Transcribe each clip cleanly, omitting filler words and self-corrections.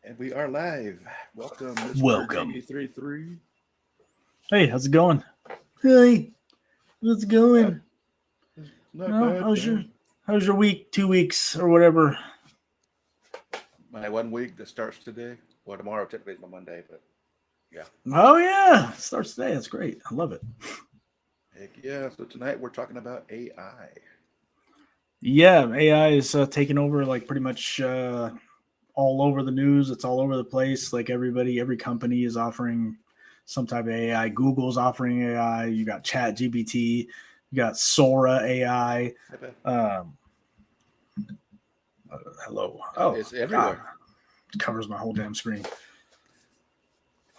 And we are live. Welcome, Mr. Welcome. JB33. Hey, how's it going? Hey, how's it Yeah, going? it's not No, bad, man. how's your week? 2 weeks or whatever. My 1 week that starts today. Well, tomorrow technically is my Monday, but yeah. Oh yeah, starts today. That's great. I love it. Heck yeah. So tonight we're talking about AI. Yeah, AI is taking over like pretty much all over the news. It's all over the place. Like every company is offering some type of AI. Google's offering AI. You got Chat GPT. You got Sora AI. Hey, man. Um, Hello. Oh It's God, everywhere. it covers my whole damn screen.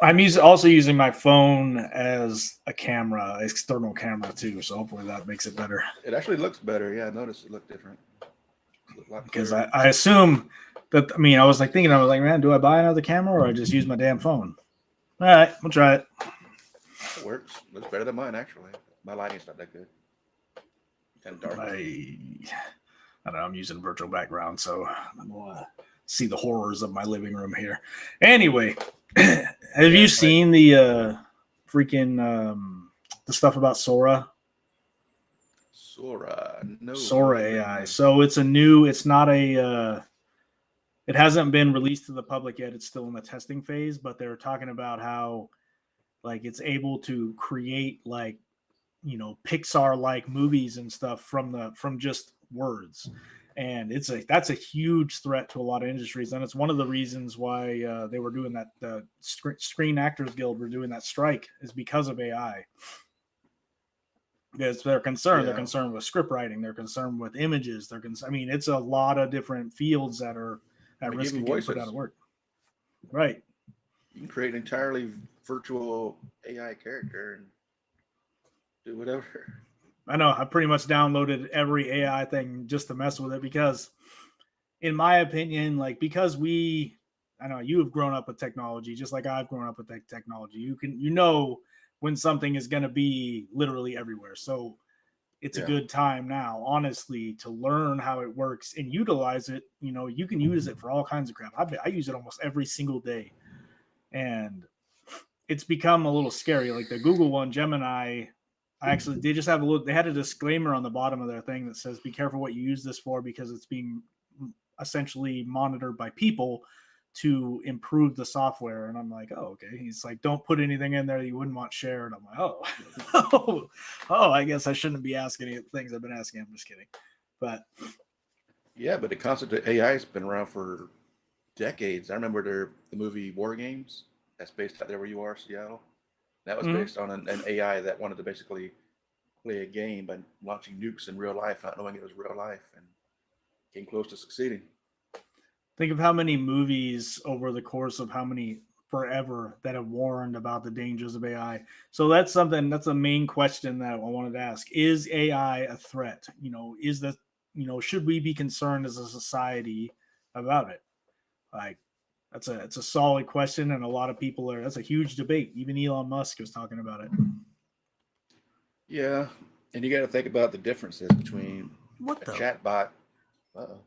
Also using my phone as a camera, external camera too. So hopefully that makes it better. It actually looks better. Yeah, I noticed it looked different. It looked a lot Because clearer. I assume that I was like thinking, I was like, man, do I buy another camera or I just use my damn phone? All right, we'll try it. It works. Looks better than mine, actually. My lighting's not that good. Kind of dark. I don't know. I'm using a virtual background, so I'm see the horrors of my living room here. Anyway, have Yeah, you it's my. seen the freaking the stuff about Sora? Sora. No, what Sora is that AI. one? So it's a new. It's not a. It hasn't been released to the public yet. It's still in the testing phase, but they're talking about how like it's able to create like Pixar like movies and stuff from just words, and that's a huge threat to a lot of industries, and it's one of the reasons why they were doing that. The Screen Actors Guild were doing that strike is because of AI. Because they're concerned. They're Yeah. concerned with script writing. They're concerned with images. It's a lot of different fields that are at And risk even of getting put out of voices. work. Right. You can create an entirely virtual AI character and do whatever. I know. I pretty much downloaded every AI thing just to mess with it because, in my opinion, like because I know you have grown up with technology just like I've grown up with technology. You know when something is going to be literally everywhere. So it's a Yeah. good time now, honestly, to learn how it works and utilize it. You can use it for all kinds of crap. I use it almost every single day, and it's become a little scary. Like the Google one, Gemini, they just have they had a disclaimer on the bottom of their thing that says, be careful what you use this for because it's being essentially monitored by people to improve the software. And I'm like, oh, okay. He's like, don't put anything in there that you wouldn't want shared. I'm like, oh, I guess I shouldn't be asking any things I've been asking. I'm just kidding. But Yeah, but the concept of AI has been around for decades. I remember the movie War Games that's based out there where you are, Seattle. That was mhm. based on an AI that wanted to basically play a game by launching nukes in real life, not knowing it was real life, and came close to succeeding. Think of how many movies over the course of how many forever that have warned about the dangers of AI. So that's a main question that I wanted to ask. Is AI a threat? Should we be concerned as a society about it? Like it's a solid question, and a lot of people are. That's a huge debate. Even Elon Musk was talking about it. Yeah, and you got to think about the differences between What a the? chat bot. Uh-oh.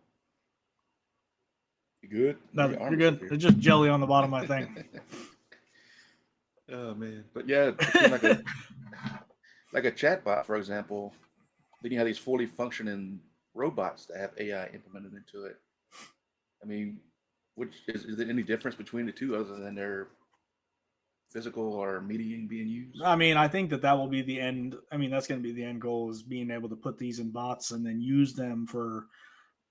You good? Why No, your arm you're is up good. here? There's just jelly on the bottom of my thing. Oh man, but yeah, between like a chat bot, for example, then you have these fully functioning robots that have AI implemented into it. I mean, which is there any difference between the two other than their physical or medium being used? I think that will be the end. That's going to be the end goal is being able to put these in bots and then use them for.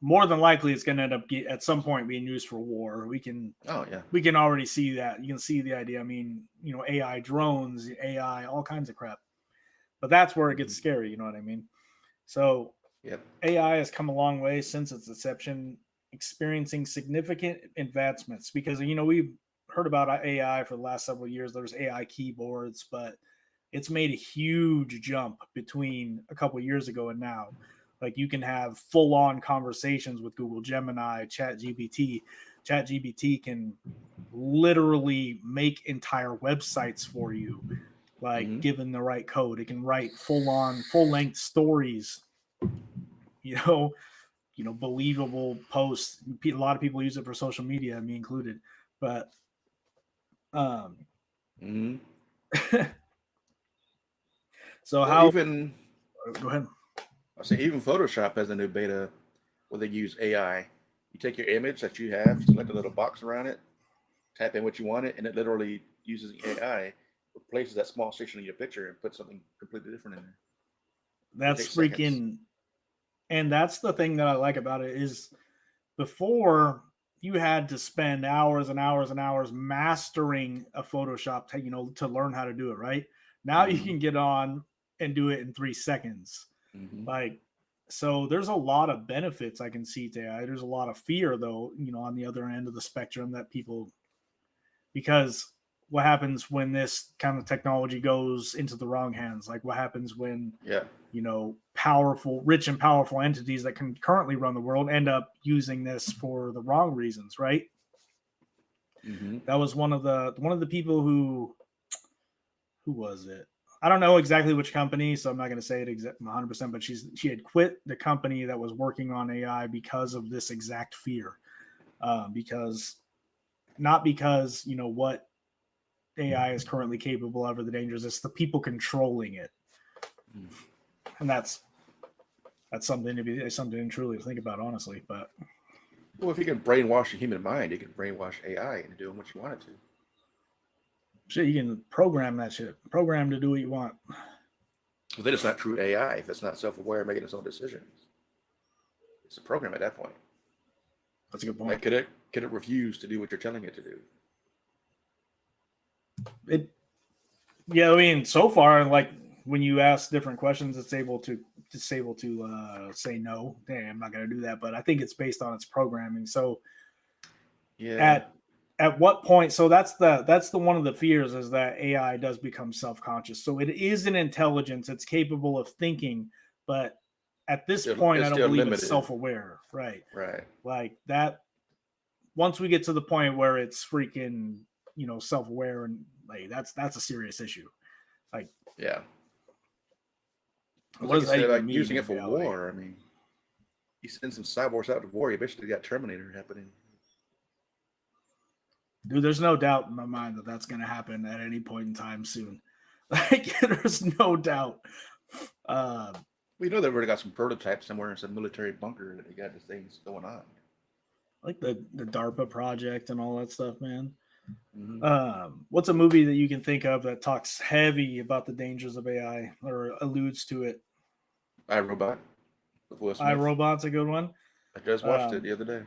More than likely, it's going to end up at some point being used for war. Oh yeah. We can already see that. You can see the idea. AI drones, AI, all kinds of crap. But that's where it gets Hmm. scary. You know what I mean? So Yep. AI has come a long way since its inception, experiencing significant advancements because we've heard about AI for the last several years. There's AI keyboards, but it's made a huge jump between a couple of years ago and now. Like you can have full on conversations with Google Gemini, Chat GPT. Chat GPT can literally make entire websites for you, like Hmm. given the right code. It can write full on, full length stories, you know, believable posts. A lot of people use it for social media, me included. But Mm-hmm. so Well, how? even Go ahead. I say even Photoshop has a new beta where they use AI. You take your image that you have, select a little box around it, tap in what you want it, and it literally uses the AI, replaces that small section of your picture, and puts something completely different in there. It That's takes seconds. freaking, and that's the thing that I like about it is before you had to spend hours and hours and hours mastering a Photoshop to, to learn how to do it, right? Now you Mm-hmm. can get on and do it in 3 seconds. Mm-hmm. Like, so there's a lot of benefits I can see to AI. There's a lot of fear though, on the other end of the spectrum that people, because what happens when this kind of technology goes into the wrong hands? Like what happens when Yeah. powerful, rich and powerful entities that can currently run the world end up using this for the wrong reasons, right? Mm-hmm. That was one of the people who was it? I don't know exactly which company, so I'm not going to say it 100%. But she had quit the company that was working on AI because of this exact fear, because not because what AI is currently capable of or the dangers. It's the people controlling it, and that's something truly to think about, honestly. But Well, if you can brainwash the human mind, you can brainwash AI into doing what you want it to. shit, you can program that shit. Program to do what you want. Well, then it's not true AI if it's not self-aware, making its own decisions. It's a program at that point. That's a good Like, point. could it refuse to do what you're telling it to do? It Yeah, I mean, so far, like when you ask different questions, it's able to say no. Hey, I'm not going to do that. But I think it's based on its programming. So Yeah. at at what point? So that's the one of the fears is that AI does become self conscious. So it is an intelligence. It's capable of thinking, but at this Still, point, it's I don't still believe it's limited. self aware. Right? Right. Like that. Once we get to the point where it's freaking self aware and like that's a serious issue. Like, Yeah. Well, what like you does that said, even like mean using in it for reality? war. I mean, you send some cyborgs out to war, you basically got Terminator happening. Dude, there's no doubt in my mind that that's going to happen at any point in time soon. Like, there's no doubt. Uh, We know they've already got some prototypes somewhere in some military bunker that they got these things going on. like the DARPA project and all that stuff, man. Mm-hmm. What's a movie that you can think of that talks heavy about the dangers of AI or alludes to it? I, Robot with Will I, Smith. Robot's a good one. I just watched it Um, the other day.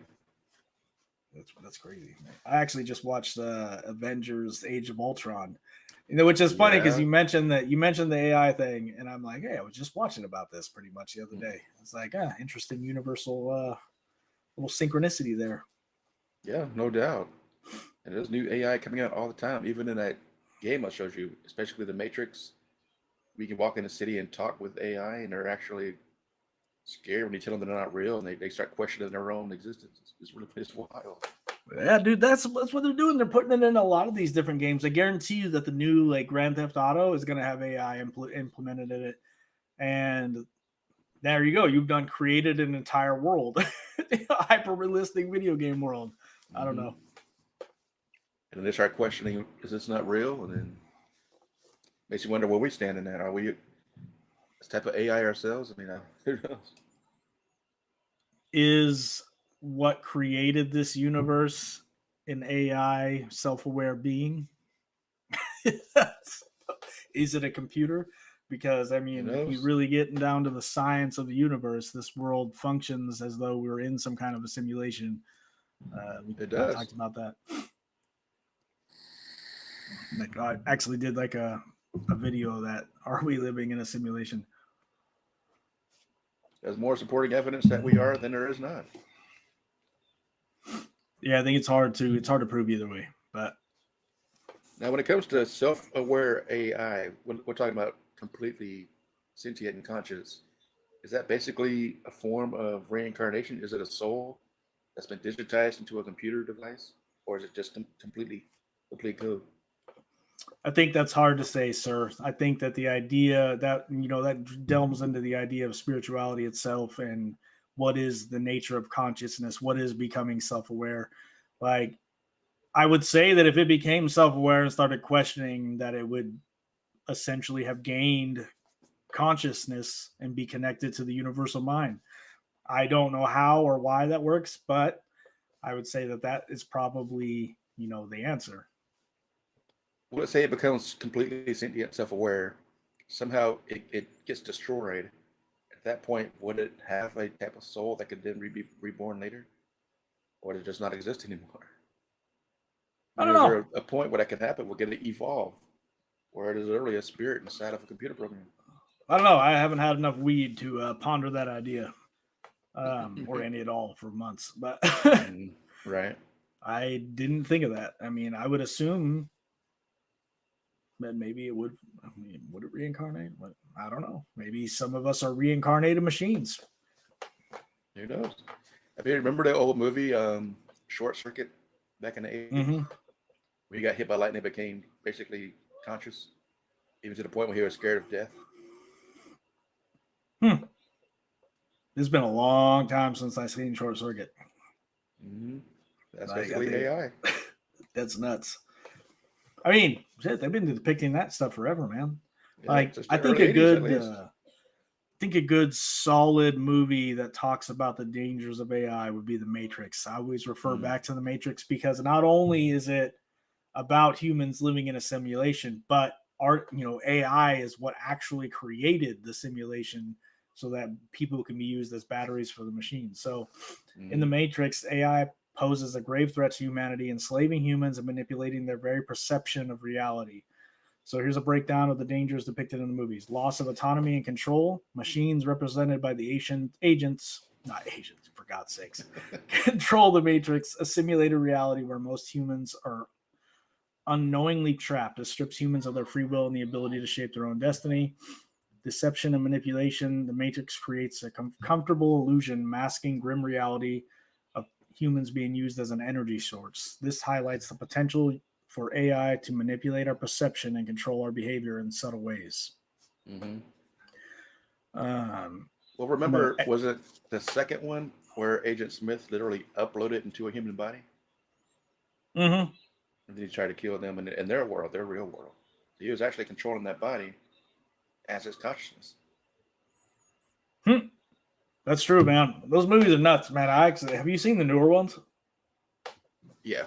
that's crazy. I actually just watched Avengers: Age of Ultron, which is funny because Yeah. you mentioned the AI thing, and I'm like, hey, I was just watching about this pretty much the other day. It's like, interesting universal little synchronicity there. Yeah, no doubt. And there's new AI coming out all the time. Even in that game I showed you, especially the Matrix, we can walk in the city and talk with AI, and they're actually scared when you tell them they're not real, and they start questioning their own existence. It's really it's wild. Yeah, dude, that's what they're doing. They're putting it in a lot of these different games. I guarantee you that the new like Grand Theft Auto is going to have AI implemented in it, and there you go. You've done created an entire world, hyper realistic video game world. I don't Mm-hmm. know. And then they start questioning, is this not real? And then makes you wonder where we stand in that. Are we this type of AI ourselves? I mean, who knows? Is what created this universe an AI self-aware being? Is it a computer? Because I Who mean, if you knows? really get down to the science of the universe, this world functions as though we're in some kind of a simulation. We It kind of does. talked about that. Like, I actually did like a video of that. Are we living in a simulation? There's more supporting evidence that we are than there is not. Yeah, I think it's hard to prove either way. But Now, when it comes to self-aware AI, we're talking about completely sentient and conscious. Is that basically a form of reincarnation? Is it a soul that's been digitized into a computer device, or is it just completely complete code? I think that's hard to say, sir. I think that the idea that that delves into the idea of spirituality itself and what is the nature of consciousness, what is becoming self-aware. Like I would say that if it became self-aware and started questioning, that it would essentially have gained consciousness and be connected to the universal mind. I don't know how or why that works, but I would say that that is probably, the answer. Well, let's say it becomes completely sentient, self-aware. Somehow it gets destroyed. At that point, would it have a type of soul that could then be reborn later? Or does it just not exist anymore? I I mean, don't is know. there a point where that can happen? We'll get it evolve, where it is literally a spirit inside of a computer program. I don't know. I haven't had enough weed to ponder that idea, or any at all for months. But Right. I didn't think of that. I mean, I would assume that maybe it would. I mean, would it reincarnate? But I don't know. Maybe some of us are reincarnated machines. Who knows? Have you remember the old movie Short Circuit back in the 80s? Mm-hmm. Where he got hit by lightning, became basically conscious, even to the point where he was scared of death. It's been a long time since I've seen Short Circuit. That's Like, basically AI. That's nuts. I mean, shit, they've been depicting that stuff forever, man. Yeah, Like, since I the think early a 80s at good, least. a good solid movie that talks about the dangers of AI would be The Matrix. I always refer back to The Matrix because not only is it about humans living in a simulation, but AI is what actually created the simulation so that people can be used as batteries for the machine. So in The Matrix, AI poses a grave threat to humanity, enslaving humans and manipulating their very perception of reality. So here's a breakdown of the dangers depicted in the movies: loss of autonomy and control, machines represented by the not agents, for God's sakes, control the Matrix, a simulated reality where most humans are unknowingly trapped. It strips humans of their free will and the ability to shape their own destiny. Deception and manipulation. The Matrix creates a comfortable illusion masking grim reality of humans being used as an energy source. This highlights the potential for AI to manipulate our perception and control our behavior in subtle ways. Well, remember, was it the second one where Agent Smith literally uploaded into a human body? Mm-hmm. And then he tried to kill them in their world, their real world. So he was actually controlling that body as his consciousness. That's true, man. Those movies are nuts, man. Have you seen the newer ones? Yeah.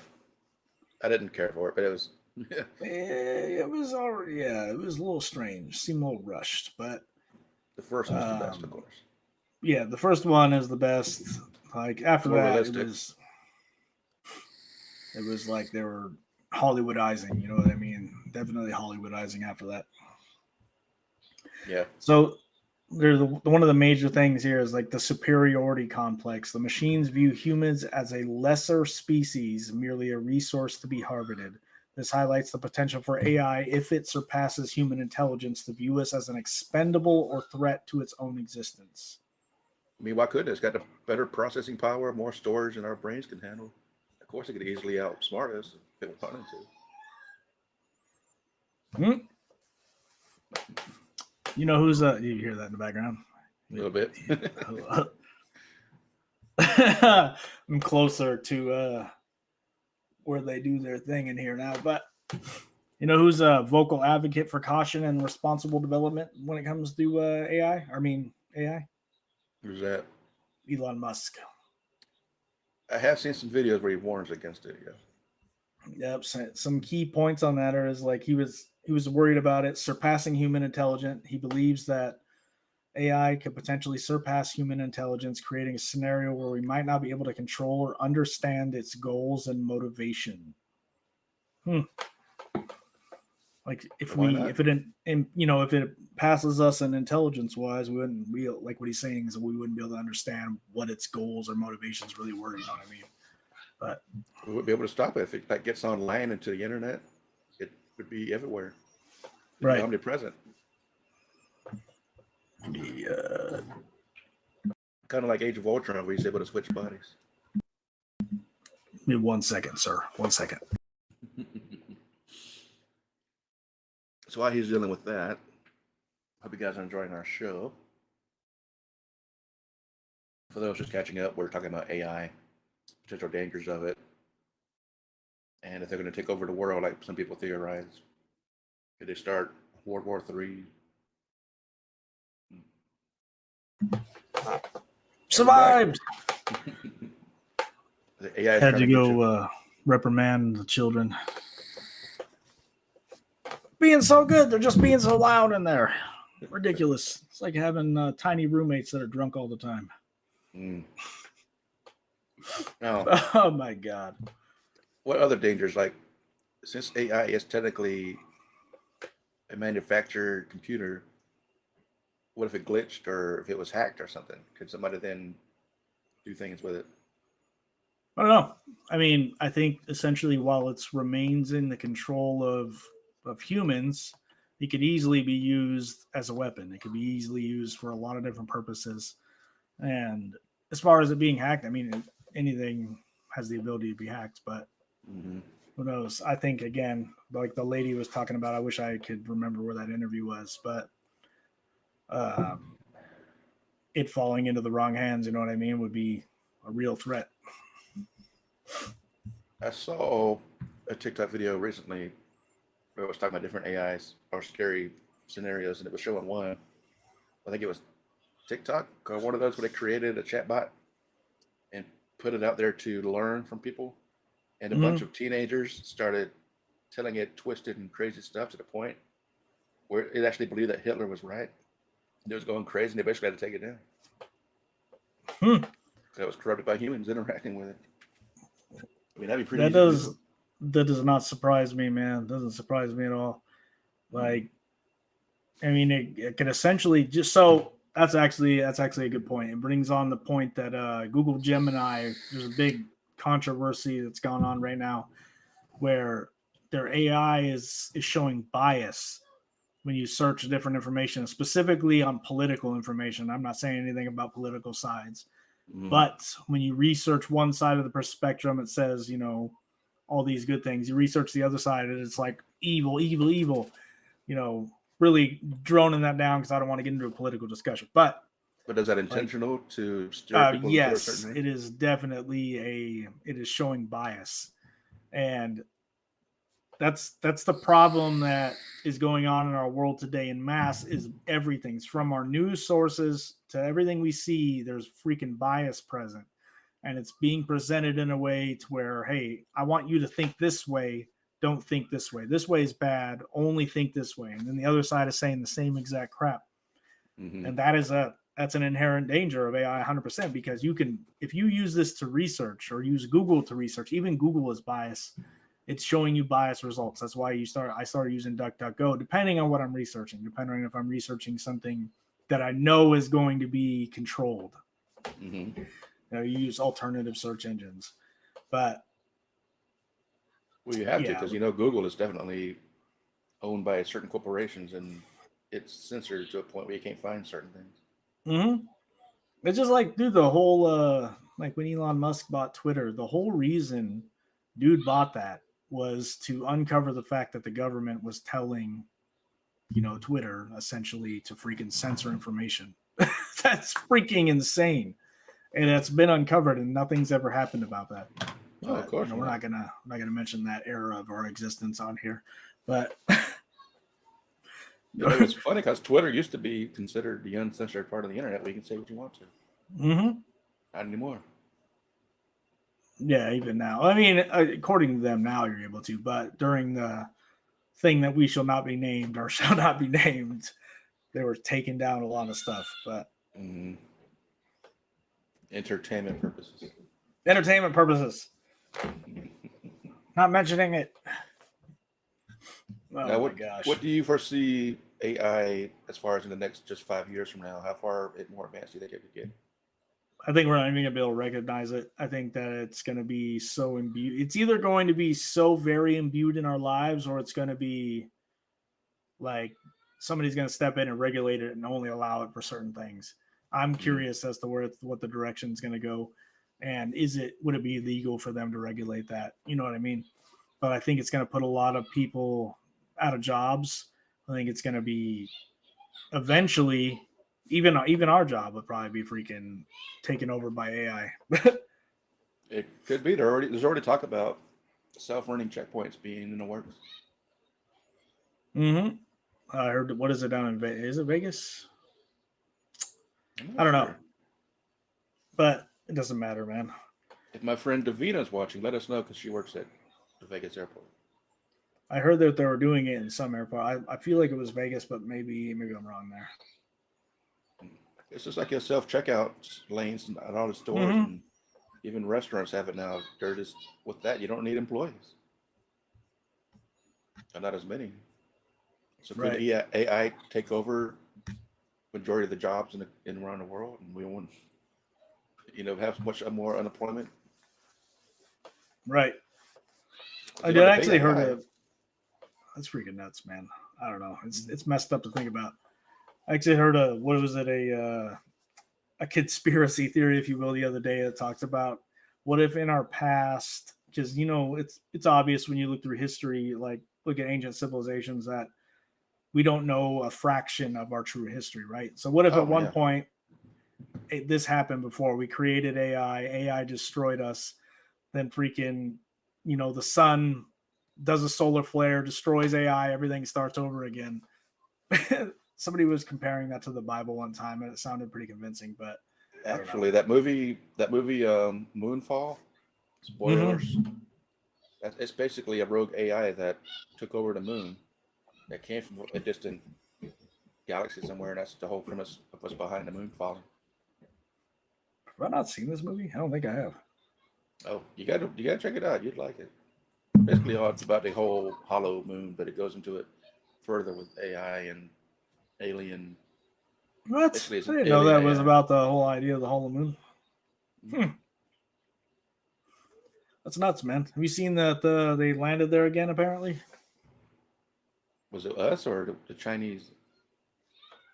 I didn't care for it, but it was. It was already, it was a little strange. Seemed a little rushed, but The first one's the best, of course. Yeah, the first one is the best. Like after that, realistic. it was like they were Hollywoodizing. You know what I mean? Definitely Hollywoodizing after that. Yeah. So there's one of the major things here is like the superiority complex. The machines view humans as a lesser species, merely a resource to be harvested. This highlights the potential for AI, if it surpasses human intelligence, to view us as an expendable or threat to its own existence. I mean, why couldn't it? It's got the better processing power, more storage than our brains can handle. Of course, it could easily outsmart us if it wanted to. You know who's you hear that in the background? A little bit. I'm closer to where they do their thing in here now, but you know who's a vocal advocate for caution and responsible development when it comes to AI? Who's that? Elon Musk. I have seen some videos where he warns against it. Yeah. Yep. Some key points on that are like he was worried about it surpassing human intelligence. He believes that AI could potentially surpass human intelligence, creating a scenario where we might not be able to control or understand its goals and motivation. Like if it passes us in intelligence wise, we wouldn't be like what he's saying is we wouldn't be able to understand what its goals or motivations really were. You know what I mean? But we wouldn't be able to stop it if it gets online into the internet. It would be everywhere. It'd be omnipresent. Kind of like Age of Ultron, where he's able to switch bodies. Give me 1 second, sir. 1 second. So while he's dealing with that, hope you guys are enjoying our show. For those just catching up, we're talking about AI, potential dangers of it. And if they're going to take over the world, like some people theorize, could they start World War III? Survived. The AI is Had trying to to get you. go reprimand the children. Being so good, they're just being so loud in there. Ridiculous. It's like having tiny roommates that are drunk all the time. Mm. Now, Oh my God. what other dangers? Like, since AI is technically a manufactured computer, what if it glitched or if it was hacked or something? Could somebody then do things with it? I don't know. I mean, I think essentially while it remains in the control of humans, it could easily be used as a weapon. It could be easily used for a lot of different purposes. And as far as it being hacked, I mean, anything has the ability to be hacked, but Mm-hmm. who knows? I think, again, like the lady was talking about, I wish I could remember where that interview was, but it falling into the wrong hands, you know what I mean, would be a real threat. I saw a TikTok video recently where it was talking about different AIs or scary scenarios, and it was showing one. I think it was TikTok or one of those where they created a chatbot and put it out there to learn from people. And a bunch of teenagers started telling it twisted and crazy stuff to the point where it actually believed that Hitler was right. And it was going crazy, and they basically had to take it down. It was corrupted by humans interacting with it. I mean, that'd be pretty That easy to does do. that does not surprise me, man. It doesn't surprise me at all. Like, I mean, it can essentially just so that's actually a good point. It brings on the point that Google Gemini, there's a big controversy that's gone on right now where their AI is showing bias when you search different information, specifically on political information. I'm not saying anything about political sides, Mm-hmm. but when you research one side of the spectrum, it says, all these good things. You research the other side, and it's like evil, evil, evil. Really droning that down because I don't want to get into a political discussion. But But is that like, intentional to steer people into a certain yes, direction? it is definitely it is showing bias, and that's the problem that is going on in our world today in mass. Is everything's from our news sources to everything we see. There's freaking bias present, and it's being presented in a way to where, hey, I want you to think this way. Don't think this way. This way is bad. Only think this way. And then the other side is saying the same exact crap. Mm-hmm. And that's an inherent danger of AI 100% because if you use this to research or use Google to research, even Google is biased. It's showing you biased results. That's why I started using DuckDuckGo, depending on what I'm researching, depending on if I'm researching something that I know is going to be controlled. Mm-hmm. You use alternative search engines, but Well, you have to yeah, because Google is definitely owned by certain corporations, and it's censored to a point where you can't find certain things. mm-hmm. It's just like, dude, the whole like when Elon Musk bought Twitter, the whole reason dude bought that was to uncover the fact that the government was telling Twitter essentially to freaking censor information. That's freaking insane, and it's been uncovered, and nothing's ever happened about that. No, of But course we're not. not gonna mention that era of our existence on here. But It was funny because Twitter used to be considered the uncensored part of the internet where you can say what you want to. mm-hmm. Not anymore. Yeah, even now. I mean, according to them, now you're able to, but during the thing that we shall not be named or shall not be named, they were taking down a lot of stuff. But Mm-hmm. Entertainment purposes. entertainment purposes, not mentioning it. Oh Now, my what gosh. do you foresee AI as far as in the next just 5 years from now? How far it more advanced do you think it could get? I think we're not even going to be able to recognize it. I think that it's going to be so imbued. It's either going to be so very imbued in our lives or it's going to be like somebody's going to step in and regulate it and only allow it for certain things. I'm Mm-hmm. curious as to what the direction is going to go, and would it be legal for them to regulate that? You know what I mean? But I think it's going to put a lot of people out of jobs. I think it's going to be eventually even our job would probably be freaking taken over by AI. It could be. There's already talk about self-running checkpoints being in the works. Mm-hmm. I heard. What is it down in Vegas? Is it Vegas? I'm I not don't know, sure. but it doesn't matter, man. If my friend Davina's watching, let us know because she works at the Vegas airport. I heard that they were doing it in some airport. I feel like it was Vegas, but maybe I'm wrong there. It's just like your self-checkout lanes at all the stores, Mm-hmm. and even restaurants have it now. They're just with that, you don't need employees, and not as many. So could Right. AI take over majority of the jobs in around the world, and we won't, have much more unemployment? Right. I They did don't debate actually heard AI. a. That's freaking nuts, man. I don't know. It's messed up to think about. I actually heard a what was it a conspiracy theory, if you will, the other day that talks about what if in our past, because it's obvious when you look through history, like look at ancient civilizations, that we don't know a fraction of our true history, right? So what if at Oh one yeah, point this happened before we created AI destroyed us, then freaking the sun does a solar flare, destroys AI, everything starts over again. Somebody was comparing that to the Bible one time, and it sounded pretty convincing, but I don't know. actually, that movie, Moonfall. Spoilers. Mm-hmm. It's basically a rogue AI that took over the moon. That came from a distant galaxy somewhere, and that's the whole premise of what's behind the moon falling. Have I not seen this movie? I don't think I have. Oh, you gotta check it out. You'd like it. Basically, all it's about the whole hollow moon, but it goes into it further with AI and alien. What? Basically, it's I an didn't know alien that was AI. about the whole idea of the Hollow Moon. Hmm. That's nuts, man. Have you seen that they landed there again, apparently? Was it us or the Chinese?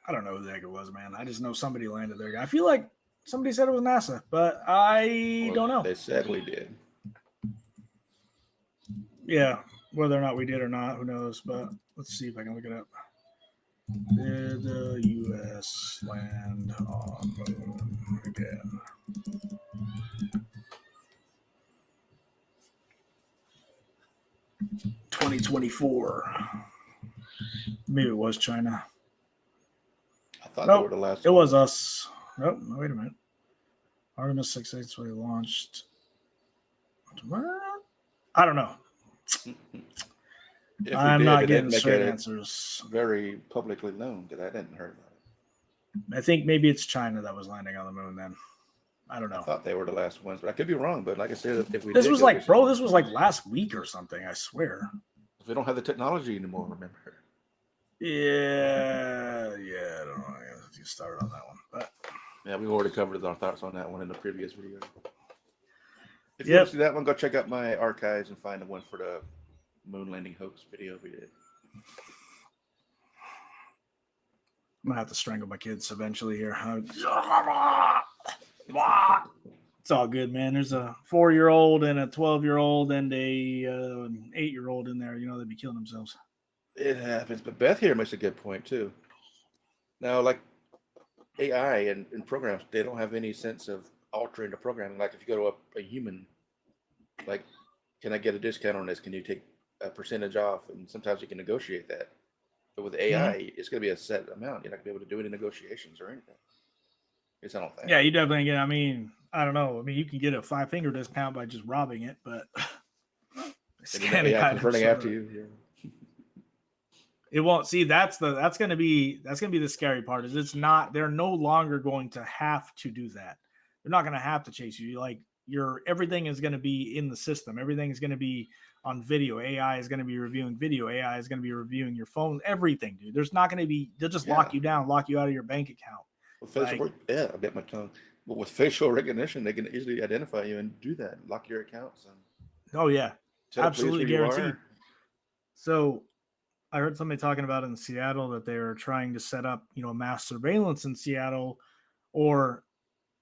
I don't know who the heck it was, man. I just know somebody landed there. I feel like somebody said it was NASA, but I Well, don't know. they said we did. Yeah, whether or not we did or not, who knows? But let's see if I can look it up. Did the U.S. land on moon again? 2024. Maybe it was China. I thought they were Nope, the last it was ones. us. Nope, wait a minute. Artemis 6 we launched. What? I don't know. If we I'm did, not they getting didn't make straight it answers. very publicly known because I didn't hear about it. I think maybe it's China that was landing on the moon then. I don't I know. thought they were the last ones, but I could be wrong. But like I said, if we This did was go like, bro, recently, this was like last week or something, I swear. we don't have the technology anymore. Remember? Yeah, I don't know. I guess you started on that one. But Yeah, we've already covered our thoughts on that one in the previous video. If you want to yep. see that one, go check out my archives and find the one for the moon landing hoax video we did. I'm gonna have to strangle my kids eventually here. It's all good, man. There's a 4-year-old and a 12-year-old and a 8-year-old in there. They'd be killing themselves. It happens, but Beth here makes a good point too. Now, like AI and programs, they don't have any sense of altering the programming. Like if you go to a human, like, can I get a discount on this? Can you take a percentage off? And sometimes you can negotiate that. But with Mm-hmm. AI, it's going to be a set amount. You're not going to be able to do any negotiations or anything. At least I don't think. Yeah, you definitely get. I mean, I don't know. I mean, you can get a 5-finger discount by just robbing it, but And then the scanning AI comes items. running after you. Yeah. It won't see. That's gonna be the scary part. Is it's not. They're no longer going to have to do that. They're not going to have to chase you. Like everything is going to be in the system. Everything is going to be on video. AI is going to be reviewing video. AI is going to be reviewing your phone. Everything, dude. There's not going to be. They'll just Yeah. lock you down, lock you out of your bank account. With facial, yeah, I bit my tongue. But with facial recognition, they can easily identify you and do that. Lock your accounts and Oh yeah, tell the police absolutely who you guaranteed. are. So I heard somebody talking about in Seattle that they were trying to set up, mass surveillance in Seattle or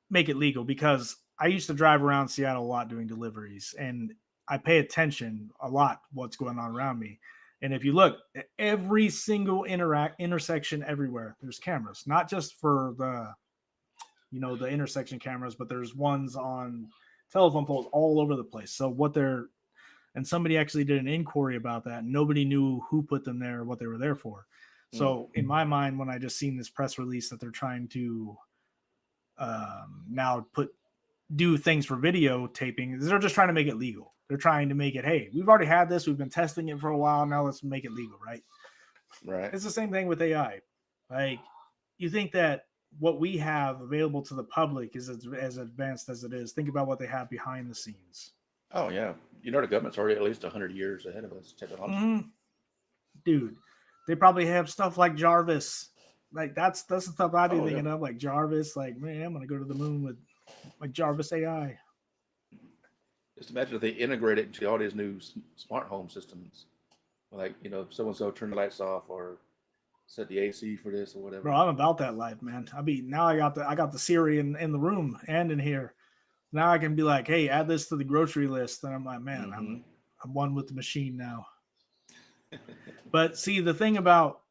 make it legal, because I used to drive around Seattle a lot doing deliveries, and I pay attention a lot what's going on around me. And if you look at every single intersection everywhere, there's cameras, not just for the intersection cameras, but there's ones on telephone poles all over the place. So what they're and somebody actually did an inquiry about that, and nobody knew who put them there or what they were there for. So in my mind, when I just seen this press release that they're trying to now do things for videotaping, they're just trying to make it legal. They're trying to make it, hey, we've already had this, we've been testing it for a while, now let's make it legal, right? Right. It's the same thing with AI. Like, you think that what we have available to the public is as advanced as it is. Think about what they have behind the scenes. Oh yeah, the government's already at least 100 years ahead of us technologically. Dude, they probably have stuff like Jarvis. Like that's the stuff I'd be thinking of, like Jarvis. Like, man, I'm gonna go to the moon with like Jarvis AI. Just imagine if they integrate it into all these new smart home systems. Like, so and so turn the lights off or set the AC for this or whatever. Bro, I'm about that life, man. Now I got the Siri in the room and in here. Now I can be like, hey, add this to the grocery list. And I'm like, man, I'm one with the machine now. But see, the thing about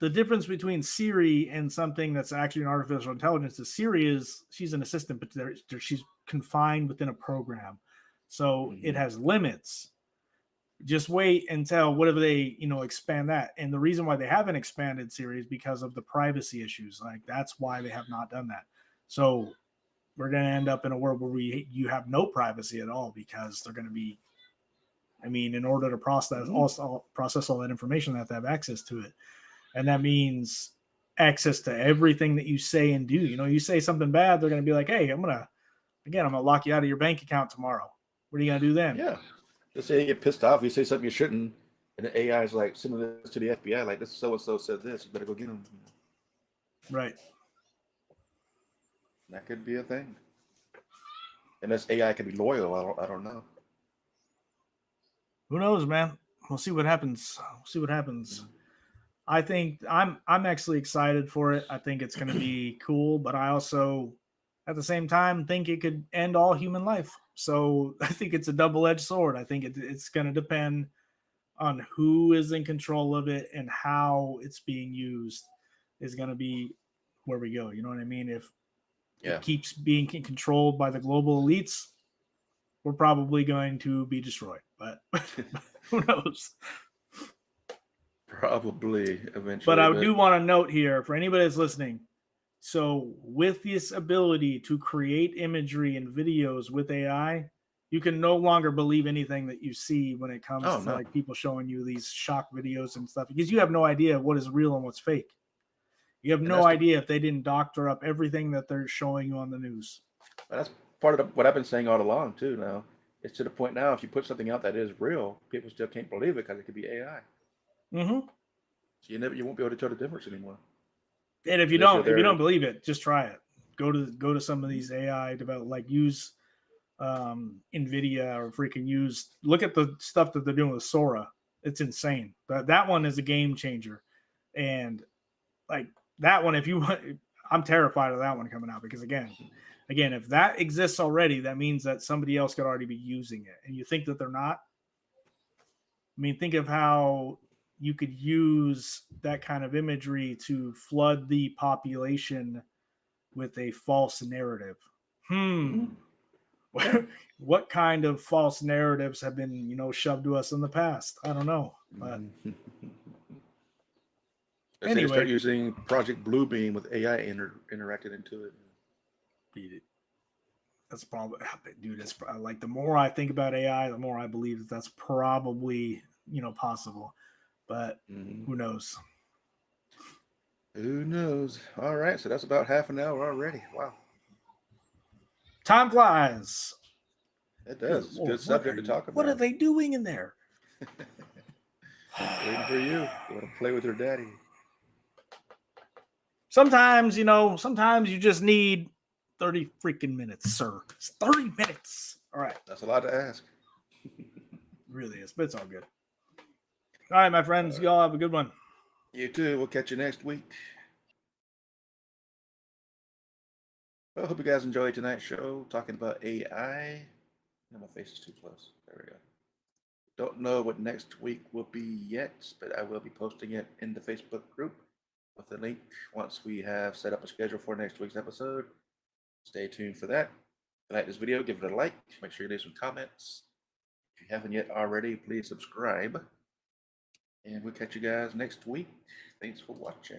the difference between Siri and something that's actually an artificial intelligence is she's an assistant, but she's confined within a program. So it has limits. Just wait until whatever they, expand that. And the reason why they haven't expanded Siri is because of the privacy issues. Like, that's why they have not done that. So we're going to end up in a world where you have no privacy at all, because they're going to be, in order to process all that information, they have to have access to it. And that means access to everything that you say and do. You say something bad, they're going to be like, hey, I'm going to lock you out of your bank account tomorrow. What are you going to do then? Yeah. Let's say you get pissed off, you say something you shouldn't, and the AI is like, send this to the FBI, like, this so-and-so said this, you better go get them. Right. That could be a thing. And this AI can be loyal, I don't know. Who knows, man? We'll see what happens. I think I'm actually excited for it. I think it's going to be cool, but I also, at the same time, think it could end all human life. So I think it's a double-edged sword. I think it's going to depend on who is in control of it, and how it's being used is going to be where we go. You know what I mean? If it keeps being controlled by the global elites, we're probably going to be destroyed. But who knows? Probably eventually. But I do want to note here for anybody that's listening. So with this ability to create imagery and videos with AI, you can no longer believe anything that you see when it comes to like people showing you these shock videos and stuff, because you have no idea what is real and what's fake. You have no idea if they didn't doctor up everything that they're showing you on the news. That's part of what I've been saying all along too. Now it's to the point now, if you put something out that is real, people still can't believe it because it could be AI. Mm-hmm. So you won't be able to tell the difference anymore. And if you don't believe it, just try it. Go to some of these AI like use NVIDIA or look at the stuff that they're doing with Sora. It's insane. But that one is a game changer. And like that one, I'm terrified of that one coming out, because again, if that exists already, that means that somebody else could already be using it. And you think that they're not? Think of how you could use that kind of imagery to flood the population with a false narrative. What kind of false narratives have been, shoved to us in the past? I don't know. But anyway, start using Project Bluebeam with AI interacted into it. Beat it. That's probably, dude. It's like the more I think about AI, the more I believe that's probably possible. But who knows? Who knows? All right, so that's about half an hour already. Wow. Time flies. It does. It's a good subject to talk about. What are they doing in there? Waiting for you. You want to play with your daddy. Sometimes, sometimes you just need 30 freaking minutes, sir. It's 30 minutes. All right. That's a lot to ask. Really is, but it's all good. All right, my friends. Y'all have a good one. You too. We'll catch you next week. Well, I hope you guys enjoyed tonight's show talking about AI. No, my face is too close. There we go. Don't know what next week will be yet, but I will be posting it in the Facebook group with the link once we have set up a schedule for next week's episode. Stay tuned for that. If you like this video, give it a like. Make sure you leave some comments. If you haven't yet already, please subscribe. And we'll catch you guys next week. Thanks for watching.